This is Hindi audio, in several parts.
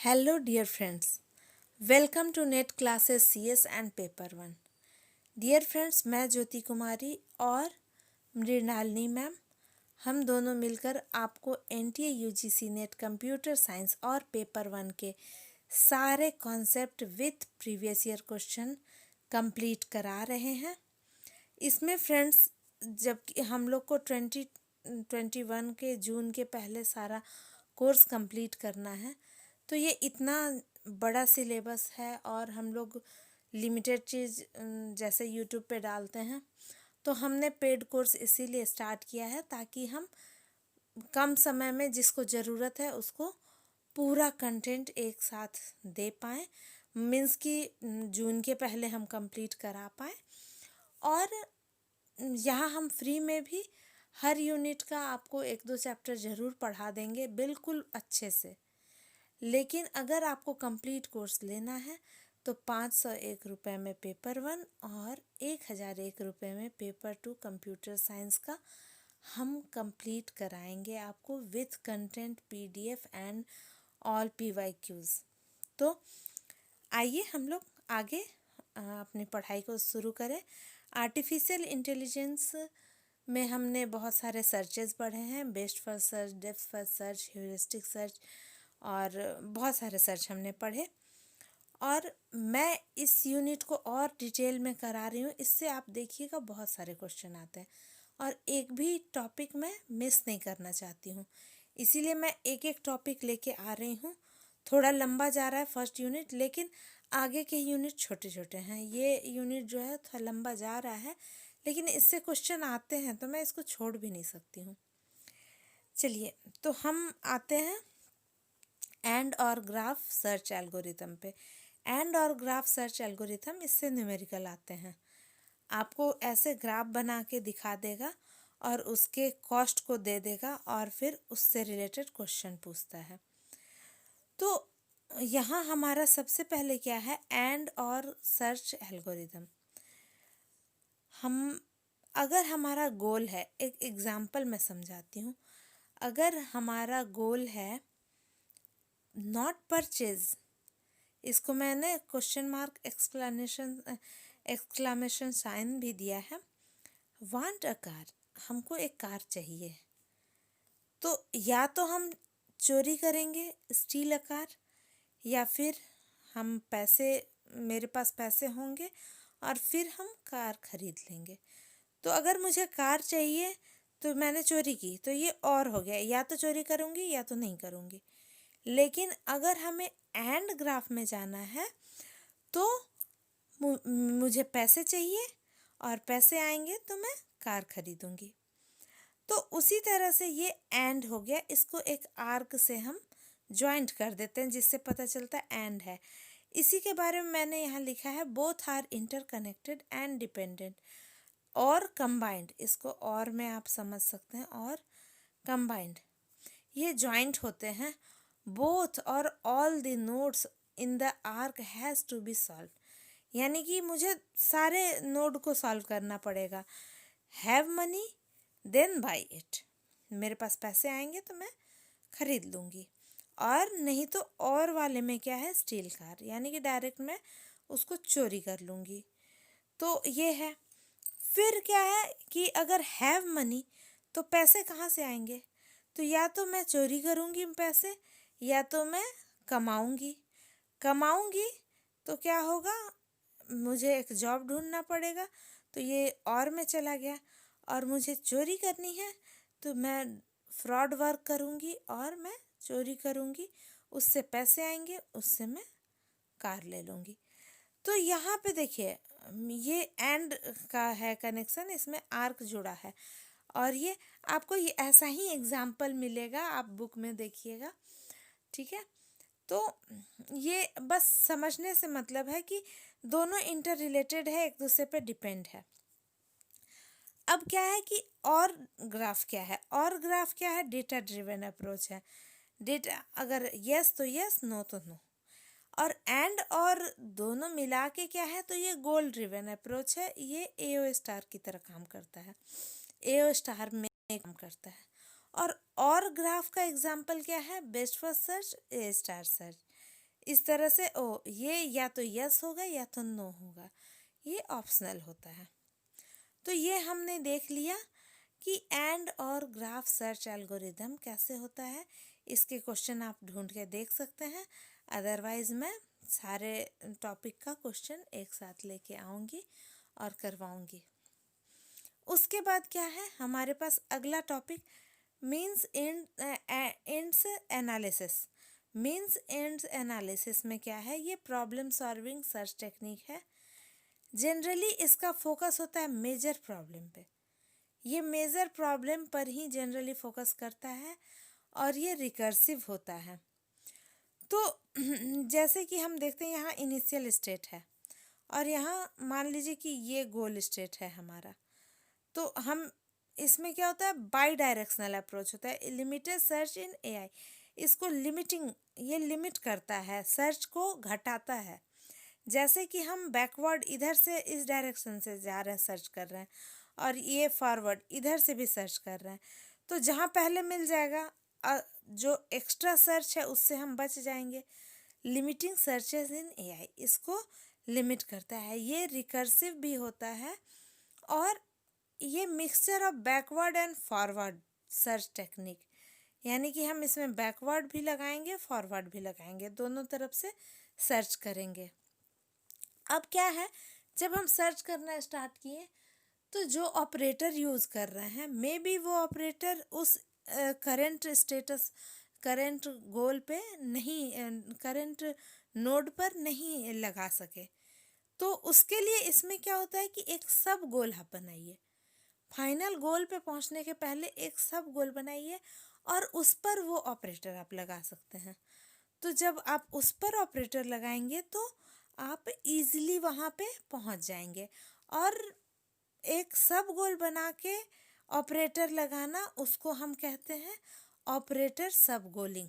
Hello dear friends, welcome to NET classes CS and paper one. Dear friends, मैं ज्योति कुमारी और मृणालिनी मैम, हम दोनों मिलकर आपको NTA UGC net computer science और पेपर वन के सारे concept with previous year question complete करा रहे हैं। इसमें फ्रेंड्स, जबकि हम लोग को 2021 के जून के पहले सारा कोर्स कंप्लीट करना है, तो ये इतना बड़ा सिलेबस है और हम लोग लिमिटेड चीज़ जैसे यूट्यूब पे डालते हैं, तो हमने पेड कोर्स इसीलिए स्टार्ट किया है ताकि हम कम समय में जिसको ज़रूरत है उसको पूरा कंटेंट एक साथ दे पाएँ। मीन्स कि जून के पहले हम कंप्लीट करा पाएँ। और यहाँ हम फ्री में भी हर यूनिट का आपको 1-2 चैप्टर ज़रूर पढ़ा देंगे बिल्कुल अच्छे से। लेकिन अगर आपको कंप्लीट कोर्स लेना है तो 501 रुपये में पेपर वन और 1001 रुपये में पेपर टू कंप्यूटर साइंस का हम कंप्लीट कराएंगे आपको with content PDF and all PYQs. तो आइए हम लोग आगे अपनी पढ़ाई को शुरू करें। आर्टिफिशियल इंटेलिजेंस में हमने बहुत सारे सर्चेस पढ़े हैं, best first search, depth first search, heuristic search और बहुत सारे सर्च हमने पढ़े। और मैं इस यूनिट को और डिटेल में करा रही हूँ, इससे आप देखिएगा बहुत सारे क्वेश्चन आते हैं और एक भी टॉपिक मैं मिस नहीं करना चाहती हूँ, इसीलिए मैं एक एक टॉपिक लेके आ रही हूँ। थोड़ा लंबा जा रहा है फर्स्ट यूनिट, लेकिन आगे के यूनिट छोटे छोटे हैं। ये यूनिट जो है थोड़ा लंबा जा रहा है, लेकिन इससे क्वेश्चन आते हैं तो मैं इसको छोड़ भी नहीं सकती हूँ। चलिए, तो हम आते हैं एंड और ग्राफ सर्च एल्गोरिथम पे। एंड और ग्राफ सर्च एल्गोरिथम, इससे न्यूमेरिकल आते हैं। आपको ऐसे ग्राफ बना के दिखा देगा और उसके कॉस्ट को दे देगा और फिर उससे रिलेटेड क्वेश्चन पूछता है। तो यहाँ हमारा सबसे पहले क्या है, एंड और सर्च एल्गोरिथम। अगर हमारा गोल है, एक एग्जांपल मैं समझाती हूँ। अगर हमारा गोल है नॉट परचेज, इसको मैंने क्वेश्चन मार्क एक्सक्लामेशन साइन भी दिया है। वांट अ कार, हमको एक कार चाहिए, तो या तो हम चोरी करेंगे, स्टील अ कार, या फिर हम मेरे पास पैसे होंगे और फिर हम कार खरीद लेंगे। तो अगर मुझे कार चाहिए तो मैंने चोरी की, तो ये और हो गया, या तो चोरी करूँगी या तो नहीं करूँगी। लेकिन अगर हमें एंड ग्राफ में जाना है तो मुझे पैसे चाहिए और पैसे आएंगे तो मैं कार खरीदूंगी। तो उसी तरह से ये एंड हो गया, इसको एक आर्क से हम ज्वाइंट कर देते हैं जिससे पता चलता है एंड है। इसी के बारे में मैंने यहाँ लिखा है both are interconnected and dependent और कंबाइंड। इसको और में आप समझ सकते हैं, और कंबाइंड ये ज्वाइंट होते हैं। बोथ और all the nodes in the arc has to be solve, यानी कि मुझे सारे नोड को सॉल्व करना पड़ेगा। Have money then buy it, मेरे पास पैसे आएंगे तो मैं खरीद लूँगी। और नहीं तो और वाले में क्या है, स्टील कार, यानी कि डायरेक्ट मैं उसको चोरी कर लूँगी। तो ये है। फिर क्या है कि अगर हैव मनी तो पैसे कहाँ से आएंगे, तो या तो मैं चोरी करूँगी पैसे, या तो मैं कमाऊँगी। तो क्या होगा, मुझे एक जॉब ढूंढना पड़ेगा, तो ये और में चला गया। और मुझे चोरी करनी है तो मैं फ्रॉड वर्क करूँगी और मैं चोरी करूँगी, उससे पैसे आएंगे, उससे मैं कार ले लूँगी। तो यहाँ पे देखिए, ये एंड का है कनेक्शन, इसमें आर्क जुड़ा है। और ये आपको ये ऐसा ही एग्जाम्पल मिलेगा, आप बुक में देखिएगा, ठीक है। तो ये बस समझने से मतलब है कि दोनों इंटर रिलेटेड है, एक दूसरे पे डिपेंड है। अब क्या है कि और ग्राफ क्या है, और ग्राफ क्या है, डेटा ड्रिवन अप्रोच है। डेटा अगर यस तो यस, नो तो नो। और एंड और दोनों मिला के क्या है, तो ये गोल ड्रिवन अप्रोच है। ये एओ स्टार की तरह काम करता है, एओ स्टार में काम करता है। और ग्राफ का एग्जाम्पल क्या है, बेस्ट फर्स्ट सर्च, ए स्टार सर्च। इस तरह से ये या तो यस होगा या तो नो होगा, ये ऑप्शनल होता है। तो ये हमने देख लिया कि एंड और ग्राफ सर्च एल्गोरिदम कैसे होता है। इसके क्वेश्चन आप ढूंढ के देख सकते हैं, अदरवाइज़ मैं सारे टॉपिक का क्वेश्चन एक साथ लेके आऊँगी और करवाऊँगी। उसके बाद क्या है हमारे पास अगला topic, means ends analysis. Means ends analysis में क्या है, ये प्रॉब्लम सॉल्विंग सर्च टेक्निक है। जनरली इसका फोकस होता है मेजर प्रॉब्लम पे। ये मेजर प्रॉब्लम पर ही जनरली फोकस करता है और ये रिकर्सिव होता है। तो जैसे कि हम देखते हैं यहाँ इनिशियल स्टेट है और यहाँ मान लीजिए कि ये गोल स्टेट है हमारा। तो हम इसमें क्या होता है, बाई डायरेक्शनल अप्रोच होता है। लिमिटेड सर्च इन एआई, इसको लिमिटिंग, ये लिमिट करता है, सर्च को घटाता है। जैसे कि हम बैकवर्ड इधर से इस डायरेक्शन से जा रहे हैं, सर्च कर रहे हैं, और ये फॉरवर्ड इधर से भी सर्च कर रहे हैं, तो जहाँ पहले मिल जाएगा जो एक्स्ट्रा सर्च है उससे हम बच जाएंगे। लिमिटिंग सर्चेस इन एआई इसको लिमिट करता है। ये रिकर्सिव भी होता है और ये mixture of backward and forward search technique, यानी कि हम इसमें बैकवर्ड भी लगाएंगे फॉरवर्ड भी लगाएंगे, दोनों तरफ से सर्च करेंगे। अब क्या है, जब हम सर्च करना स्टार्ट किए तो जो ऑपरेटर यूज़ कर रहे हैं मे बी वो ऑपरेटर उस करंट स्टेटस, करंट गोल पे नहीं, करंट नोड पर नहीं लगा सके। तो उसके लिए इसमें क्या होता है कि एक सब गोल आप बनाइए, फाइनल गोल पे पहुंचने के पहले एक सब गोल बनाइए और उस पर वो ऑपरेटर आप लगा सकते हैं। तो जब आप उस पर ऑपरेटर लगाएंगे तो आप इजीली वहाँ पे पहुँच जाएंगे। और एक सब गोल बना के ऑपरेटर लगाना, उसको हम कहते हैं ऑपरेटर सब गोलिंग।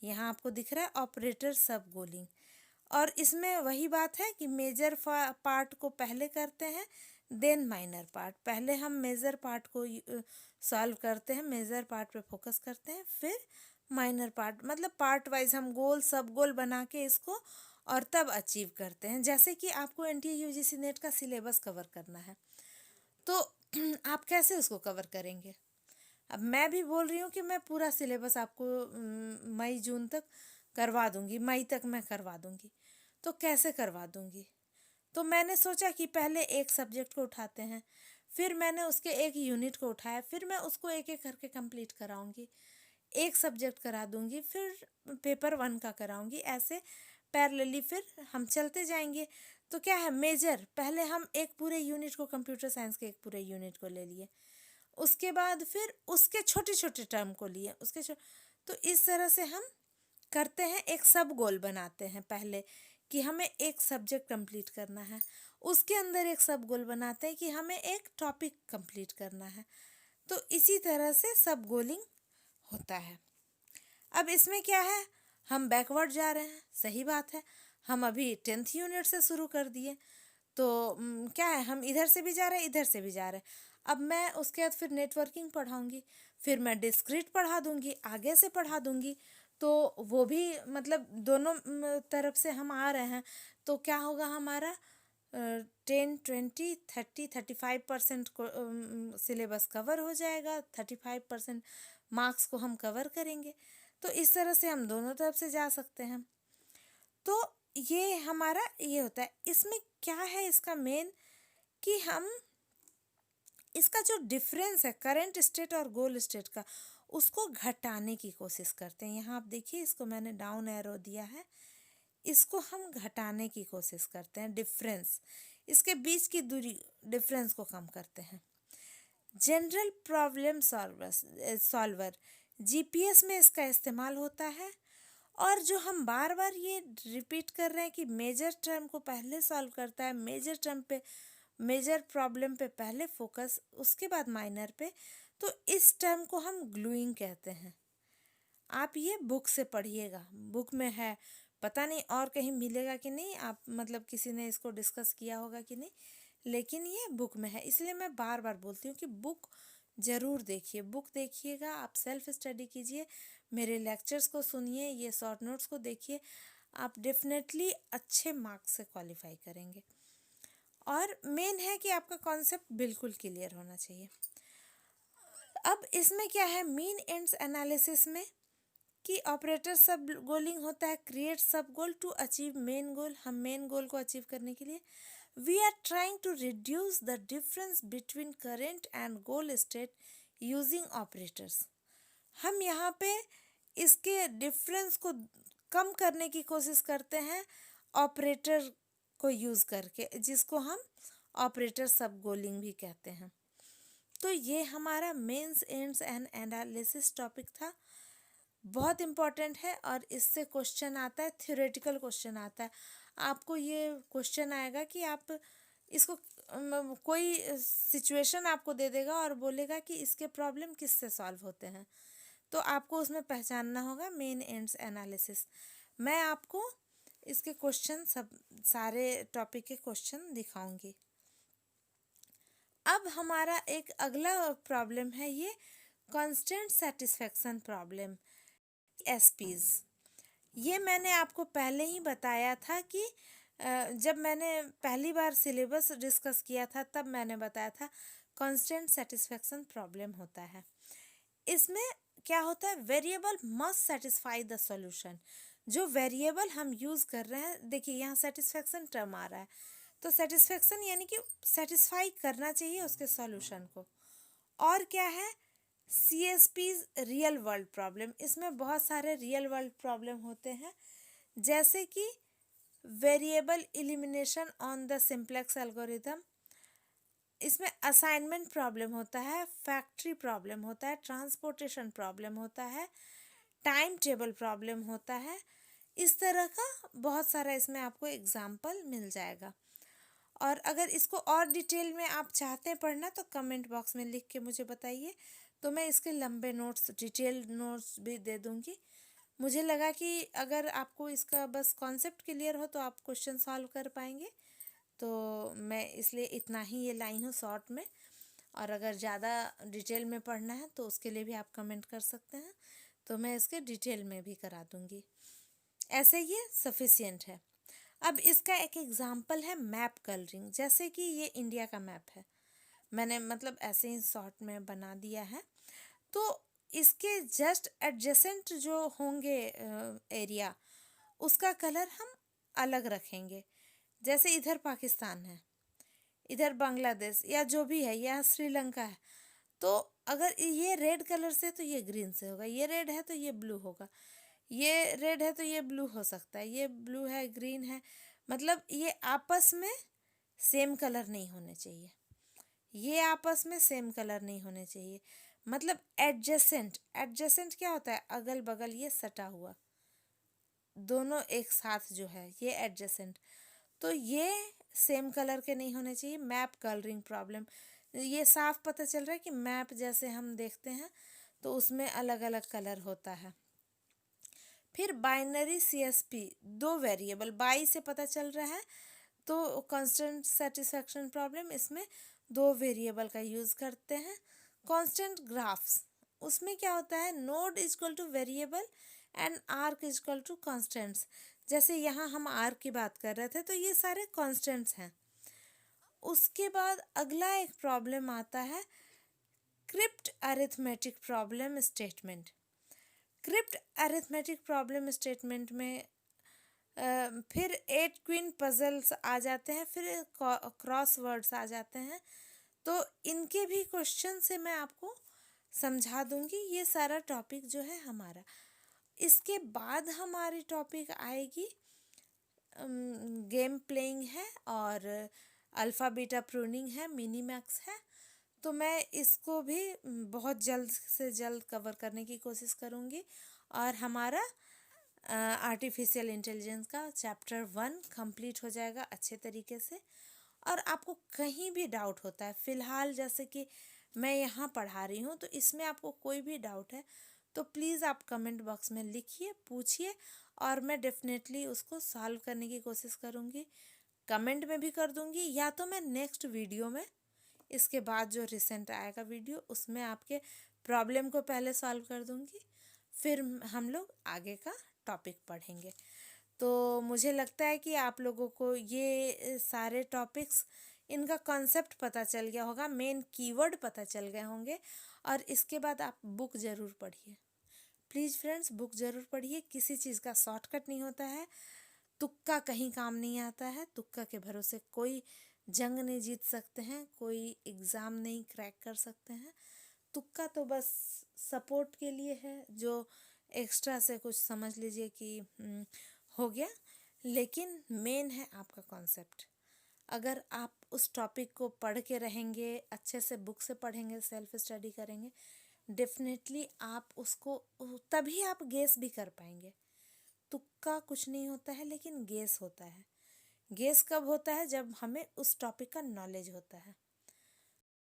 यहाँ आपको दिख रहा है ऑपरेटर सब गोलिंग। और इसमें वही बात है कि मेजर पार्ट को पहले करते हैं देन माइनर पार्ट। पहले हम मेजर पार्ट को सॉल्व करते हैं, मेजर पार्ट पे फोकस करते हैं, फिर माइनर पार्ट, मतलब पार्ट वाइज हम गोल सब गोल बना के इसको और तब अचीव करते हैं। जैसे कि आपको एनटीए यूजीसी नेट का सिलेबस कवर करना है तो आप कैसे उसको कवर करेंगे। अब मैं भी बोल रही हूँ कि मैं पूरा सिलेबस आपको मई जून तक करवा दूँगी, मई तक मैं करवा दूँगी। तो कैसे करवा दूँगी, तो मैंने सोचा कि पहले एक सब्जेक्ट को उठाते हैं, फिर मैंने उसके एक यूनिट को उठाया, फिर मैं उसको एक एक करके कंप्लीट कराऊँगी, एक सब्जेक्ट करा दूँगी, फिर पेपर 1 का कराऊँगी, ऐसे पैरेलली फिर हम चलते जाएंगे। तो क्या है, मेजर पहले हम एक पूरे यूनिट को, कंप्यूटर साइंस के एक पूरे यूनिट को ले लिए, उसके बाद फिर उसके छोटे छोटे टर्म को लिए, तो इस तरह से हम करते हैं, एक सब गोल बनाते हैं पहले कि हमें एक सब्जेक्ट कंप्लीट करना है, उसके अंदर एक सब गोल बनाते हैं कि हमें एक टॉपिक कंप्लीट करना है। तो इसी तरह से सब गोलिंग होता है। अब इसमें क्या है, हम बैकवर्ड जा रहे हैं, सही बात है, हम अभी 10th यूनिट से शुरू कर दिए, तो क्या है, हम इधर से भी जा रहे हैं इधर से भी जा रहे हैं। अब मैं उसके बाद फिर नेटवर्किंग पढ़ाऊँगी, फिर मैं डिस्क्रीट पढ़ा दूँगी, आगे से पढ़ा दूँगी, तो वो भी मतलब दोनों तरफ से हम आ रहे हैं। तो क्या होगा हमारा 10, 20, 30, 35% को सिलेबस कवर हो जाएगा, 35% मार्क्स को हम कवर करेंगे। तो इस तरह से हम दोनों तरफ से जा सकते हैं। तो ये हमारा ये होता है। इसमें क्या है इसका मेन, कि हम इसका जो डिफरेंस है करंट स्टेट और गोल स्टेट का, उसको घटाने की कोशिश करते हैं। यहाँ आप देखिए, इसको मैंने डाउन एरो दिया है, इसको हम घटाने की कोशिश करते हैं, डिफरेंस, इसके बीच की दूरी, डिफरेंस को कम करते हैं। जनरल प्रॉब्लम सॉल्वर जीपीएस में इसका इस्तेमाल होता है। और जो हम बार बार ये रिपीट कर रहे हैं कि मेजर टर्म को पहले सॉल्व करता है, मेजर टर्म पे, मेजर प्रॉब्लम पे पहले फोकस, उसके बाद माइनर पे, तो इस टर्म को हम ग्लूइंग कहते हैं। आप ये बुक से पढ़िएगा, बुक में है, पता नहीं और कहीं मिलेगा कि नहीं, आप मतलब किसी ने इसको डिस्कस किया होगा कि नहीं, लेकिन ये बुक में है। इसलिए मैं बार बार बोलती हूँ कि बुक ज़रूर देखिए, बुक देखिएगा, आप सेल्फ स्टडी कीजिए, मेरे लेक्चर्स को सुनिए, ये शॉर्ट नोट्स को देखिए, आप डेफिनेटली अच्छे मार्क्स से क्वालिफाई करेंगे। और मेन है कि आपका कॉन्सेप्ट बिल्कुल क्लियर होना चाहिए। अब इसमें क्या है मीन एंड्स एनालिसिस में कि ऑपरेटर सब गोलिंग होता है create sub goal to achieve main goal. हम मेन गोल को अचीव करने के लिए we are trying to reduce the difference between current and goal state using operators. हम यहाँ पे इसके डिफरेंस को कम करने की कोशिश करते हैं ऑपरेटर को यूज़ करके, जिसको हम ऑपरेटर सब गोलिंग भी कहते हैं। तो ये हमारा means ends and analysis topic था, बहुत इम्पॉर्टेंट है और इससे क्वेश्चन आता है, थ्योरेटिकल क्वेश्चन आता है। आपको ये क्वेश्चन आएगा कि आप इसको कोई सिचुएशन आपको दे देगा और बोलेगा कि इसके प्रॉब्लम किससे सॉल्व होते हैं, तो आपको उसमें पहचानना होगा मेन एंड्स एनालिसिस। मैं आपको इसके क्वेश्चन सब सारे टॉपिक के क्वेश्चन दिखाऊंगी। अब हमारा एक अगला प्रॉब्लम है ये कांस्टेंट सेटिस्फेक्शन प्रॉब्लम, एसपीज। ये मैंने आपको पहले ही बताया था कि जब मैंने पहली बार सिलेबस डिस्कस किया था तब मैंने बताया था कांस्टेंट सेटिस्फेक्शन प्रॉब्लम होता है। इसमें क्या होता है variable must satisfy the solution. जो वेरिएबल हम यूज़ कर रहे हैं, देखिए यहाँ सेटिस्फेक्शन टर्म आ रहा है, तो सेटिस्फेक्शन यानी कि सेटिस्फाई करना चाहिए उसके सॉल्यूशन को। और क्या है CSP's रियल वर्ल्ड प्रॉब्लम। इसमें बहुत सारे रियल वर्ल्ड प्रॉब्लम होते हैं, जैसे कि variable elimination on the simplex algorithm. इसमें असाइनमेंट प्रॉब्लम होता है, फैक्ट्री प्रॉब्लम होता है, ट्रांसपोर्टेशन प्रॉब्लम होता है, टाइम टेबल प्रॉब्लम होता है। इस तरह का बहुत सारा इसमें आपको एग्जाम्पल मिल जाएगा। और अगर इसको और डिटेल में आप चाहते हैं पढ़ना तो कमेंट बॉक्स में लिख के मुझे बताइए, तो मैं इसके लंबे नोट्स, डिटेल नोट्स भी दे दूँगी। मुझे लगा कि अगर आपको इसका बस कॉन्सेप्ट क्लियर हो तो आप क्वेश्चन सॉल्व कर पाएंगे, तो मैं इसलिए इतना ही ये लाई हूँ शॉर्ट में। और अगर ज़्यादा डिटेल में पढ़ना है तो उसके लिए भी आप कमेंट कर सकते हैं, तो मैं इसके डिटेल में भी करा दूँगी। ऐसे ये सफिशिएंट है। अब इसका एक एग्जांपल है मैप कलरिंग। जैसे कि ये इंडिया का मैप है, मैंने मतलब ऐसे ही शॉर्ट में बना दिया है। तो इसके जस्ट एडजेसेंट जो होंगे एरिया, उसका कलर हम अलग रखेंगे। जैसे इधर पाकिस्तान है, इधर बांग्लादेश या जो भी है, या श्रीलंका है, तो अगर ये रेड कलर से तो ये ग्रीन से होगा, ये रेड है तो ये ब्लू होगा, ये रेड है तो ये ब्लू हो सकता है, ये ब्लू है ग्रीन है, मतलब ये आपस में सेम कलर नहीं होने चाहिए, ये आपस में सेम कलर नहीं होने चाहिए। मतलब एडजेसेंट, एडजेसेंट क्या होता है अगल बगल, ये सटा हुआ दोनों एक साथ जो है ये एडजेसेंट, तो ये सेम कलर के नहीं होने चाहिए। मैप कलरिंग प्रॉब्लम, ये साफ पता चल रहा है कि मैप जैसे हम देखते हैं तो उसमें अलग अलग कलर होता है। फिर बाइनरी CSP, दो वेरिएबल, बाई से पता चल रहा है तो कांस्टेंट सेटिस्फेक्शन प्रॉब्लम, इसमें दो वेरिएबल का यूज़ करते हैं। कांस्टेंट ग्राफ्स, उसमें क्या होता है node is equal to variable and arc is equal to constants. जैसे यहाँ हम आर्क की बात कर रहे थे तो ये सारे कांस्टेंट्स हैं। उसके बाद अगला एक प्रॉब्लम आता है crypt arithmetic problem statement. Crypt arithmetic problem statement में फिर 8 क्वीन पजल्स आ जाते हैं, फिर क्रॉस वर्ड्स आ जाते हैं, तो इनके भी क्वेश्चन से मैं आपको समझा दूंगी। ये सारा टॉपिक जो है हमारा, इसके बाद हमारी टॉपिक आएगी गेम प्लेइंग है, और अल्फ़ा बीटा प्रूनिंग है, मिनी मैक्स है। तो मैं इसको भी बहुत जल्द से जल्द कवर करने की कोशिश करूँगी, और हमारा आर्टिफिशियल इंटेलिजेंस का चैप्टर 1 कंप्लीट हो जाएगा अच्छे तरीके से। और आपको कहीं भी डाउट होता है, फ़िलहाल जैसे कि मैं यहाँ पढ़ा रही हूँ, तो इसमें आपको कोई भी डाउट है तो प्लीज़ आप कमेंट बॉक्स में लिखिए, पूछिए, और मैं डेफिनेटली उसको सॉल्व करने की कोशिश करूँगी। कमेंट में भी कर दूँगी, या तो मैं नेक्स्ट वीडियो में, इसके बाद जो रिसेंट आएगा वीडियो, उसमें आपके प्रॉब्लम को पहले सॉल्व कर दूँगी, फिर हम लोग आगे का टॉपिक पढ़ेंगे। तो मुझे लगता है कि आप लोगों को ये सारे टॉपिक्स, इनका कॉन्सेप्ट पता चल गया होगा, मेन कीवर्ड पता चल गए होंगे। और इसके बाद आप बुक ज़रूर पढ़िए। प्लीज़ फ्रेंड्स, बुक ज़रूर पढ़िए। किसी चीज़ का शॉर्टकट नहीं होता है, तुक्का कहीं काम नहीं आता है। तुक्का के भरोसे कोई जंग नहीं जीत सकते हैं, कोई एग्ज़ाम नहीं क्रैक कर सकते हैं। तुक्का तो बस सपोर्ट के लिए है, जो एक्स्ट्रा से कुछ समझ लीजिए कि हो गया। लेकिन मेन है आपका कॉन्सेप्ट। अगर आप उस टॉपिक को पढ़ के रहेंगे, अच्छे से बुक से पढ़ेंगे, सेल्फ स्टडी करेंगे, डेफिनेटली आप उसको, तभी आप गेस भी कर पाएंगे। तुक्का कुछ नहीं होता है, लेकिन गेस होता है। गेस कब होता है? जब हमें उस टॉपिक का नॉलेज होता है।